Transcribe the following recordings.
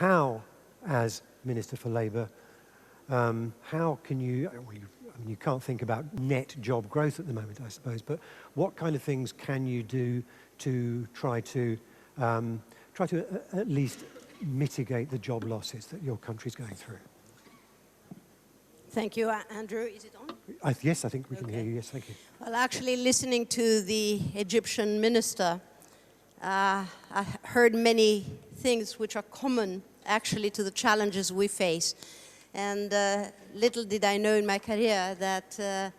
how, as Minister for Labour, how can you, I mean, you can't think about net job growth at the moment, I suppose, but what kind of things can you do to try to at least mitigate the job losses that your country's going through? Thank you, Andrew. Is it on? Yes, I think we can hear you. Yes, thank you. Well, actually, listening to the Egyptian minister, I heard many things which are common, actually, to the challenges we face. And little did I know in my career that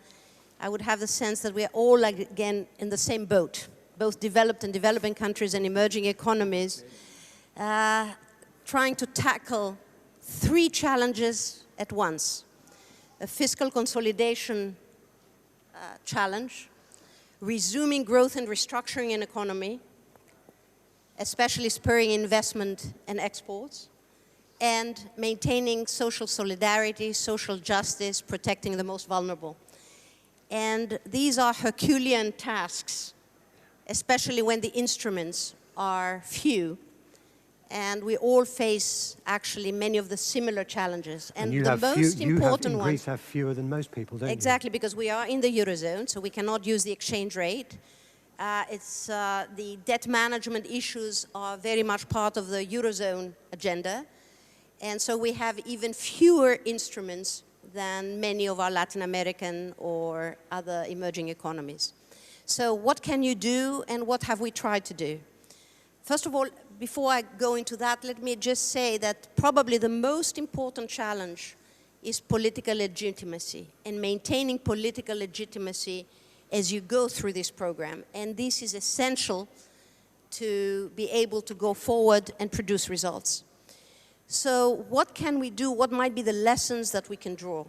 I would have the sense that we are all, again, in the same boat, both developed and developing countries and emerging economies, trying to tackle three challenges at once. A fiscal consolidation challenge, resuming growth and restructuring an economy, especially spurring investment and exports, and maintaining social solidarity, social justice, protecting the most vulnerable. And these are Herculean tasks, especially when the instruments are few. And we all face, actually, many of the similar challenges. And the most important one... Greece have fewer than most people, don't you? Exactly, because we are in the Eurozone, so we cannot use the exchange rate. The debt management issues are very much part of the Eurozone agenda. And so we have even fewer instruments than many of our Latin American or other emerging economies. So what can you do, and what have we tried to do? First of all, before I go into that, let me just say that probably the most important challenge is political legitimacy and maintaining political legitimacy as you go through this program. And this is essential to be able to go forward and produce results. So what can we do? What might be the lessons that we can draw?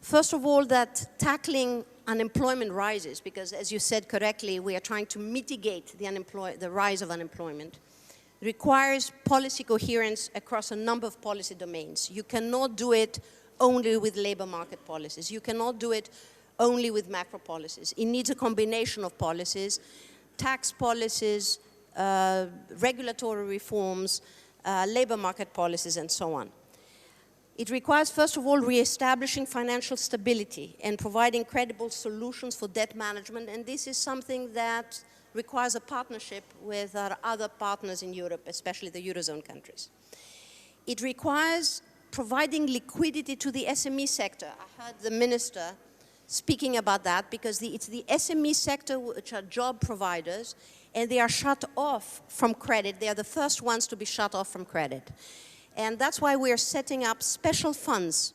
First of all, that tackling unemployment rises, because as you said correctly, we are trying to mitigate the rise of unemployment. It requires policy coherence across a number of policy domains. You cannot do it only with labor market policies. You cannot do it only with macro policies. It needs a combination of policies, tax policies, regulatory reforms, labor market policies, and so on. It requires, first of all, re-establishing financial stability and providing credible solutions for debt management, and this is something that requires a partnership with our other partners in Europe, especially the Eurozone countries. It requires providing liquidity to the SME sector. I heard the minister speaking about that, because it's the SME sector which are job providers, and they are shut off from credit. They are the first ones to be shut off from credit. And that's why we are setting up special funds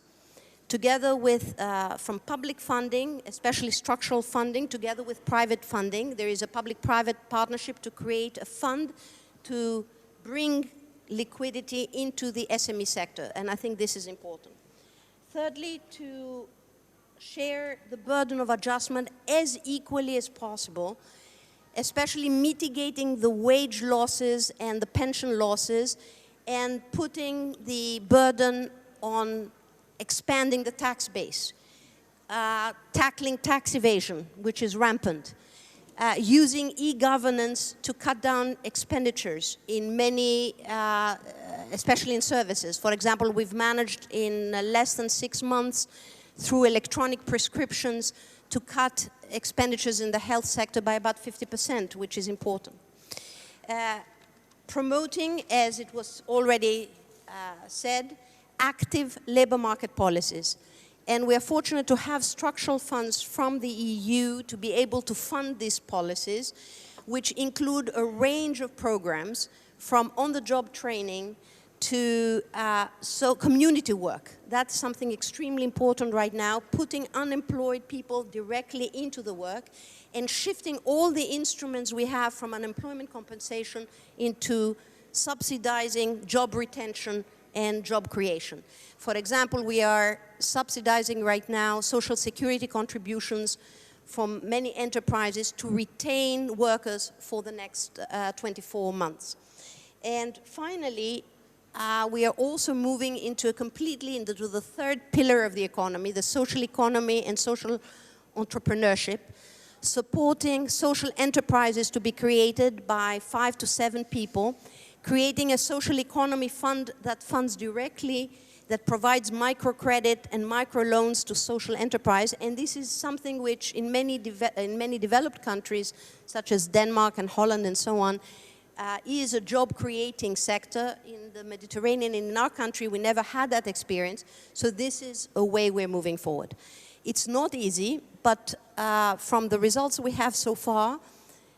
together with, from public funding, especially structural funding, together with private funding. There is a public-private partnership to create a fund to bring liquidity into the SME sector, and I think this is important. Thirdly, to share the burden of adjustment as equally as possible, especially mitigating the wage losses and the pension losses, and putting the burden on expanding the tax base, tackling tax evasion, which is rampant, using e-governance to cut down expenditures in many, especially in services. For example, we've managed in less than 6 months through electronic prescriptions to cut expenditures in the health sector by about 50%, which is important. Promoting, as it was already said, active labor market policies. And we are fortunate to have structural funds from the EU to be able to fund these policies, which include a range of programs from on-the-job training to community work. That's something extremely important right now, putting unemployed people directly into the work and shifting all the instruments we have from unemployment compensation into subsidizing job retention and job creation. For example, we are subsidizing right now social security contributions from many enterprises to retain workers for the next 24 months. And finally, we are also moving into the third pillar of the economy, the social economy and social entrepreneurship, supporting social enterprises to be created by 5 to 7 people, creating a social economy fund that funds directly, that provides microcredit and microloans to social enterprise. And this is something which in many developed countries, such as Denmark and Holland and so on, is a job-creating sector. In the Mediterranean, in our country, we never had that experience. So this is a way we're moving forward. It's not easy, but from the results we have so far,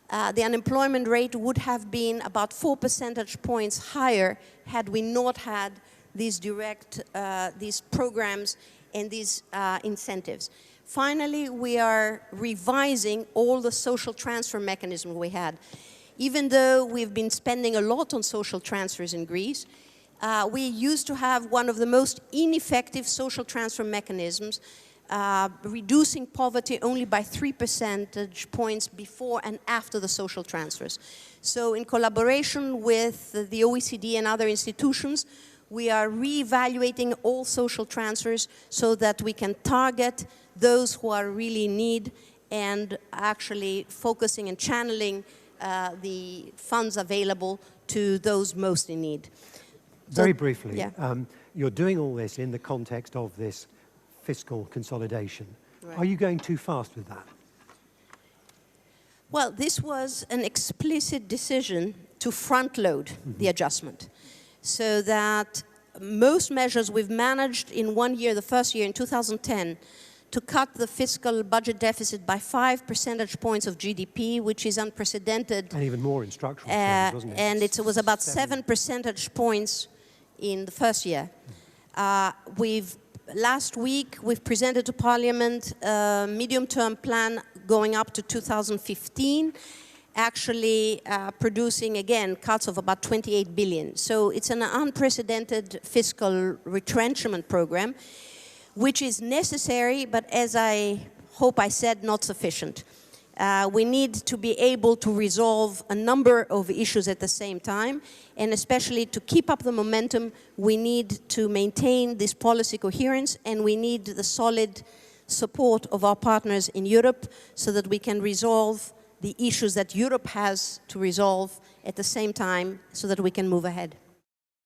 the unemployment rate would have been about 4 percentage points higher had we not had these these programs and these incentives. Finally, we are revising all the social transfer mechanisms we had. Even though we've been spending a lot on social transfers in Greece, we used to have one of the most ineffective social transfer mechanisms, reducing poverty only by 3 percentage points before and after the social transfers. So in collaboration with the OECD and other institutions, we are re-evaluating all social transfers so that we can target those who are really in need and actually focusing and channeling the funds available to those most in need. Very briefly, yeah. You're doing all this in the context of this fiscal consolidation. Right. Are you going too fast with that? Well, this was an explicit decision to front-load the adjustment, so that most measures we've managed in 1 year, the first year in 2010, to cut the fiscal budget deficit by 5 percentage points of GDP, which is unprecedented. And even more in structural terms, wasn't it? And it was about 7 percentage points in the first year. Last week, we've presented to Parliament a medium-term plan going up to 2015, actually producing, again, cuts of about 28 billion. So it's an unprecedented fiscal retrenchment program, which is necessary, but as I hope I said, not sufficient. We need to be able to resolve a number of issues at the same time, and especially to keep up the momentum, we need to maintain this policy coherence, and we need the solid support of our partners in Europe so that we can resolve the issues that Europe has to resolve at the same time so that we can move ahead.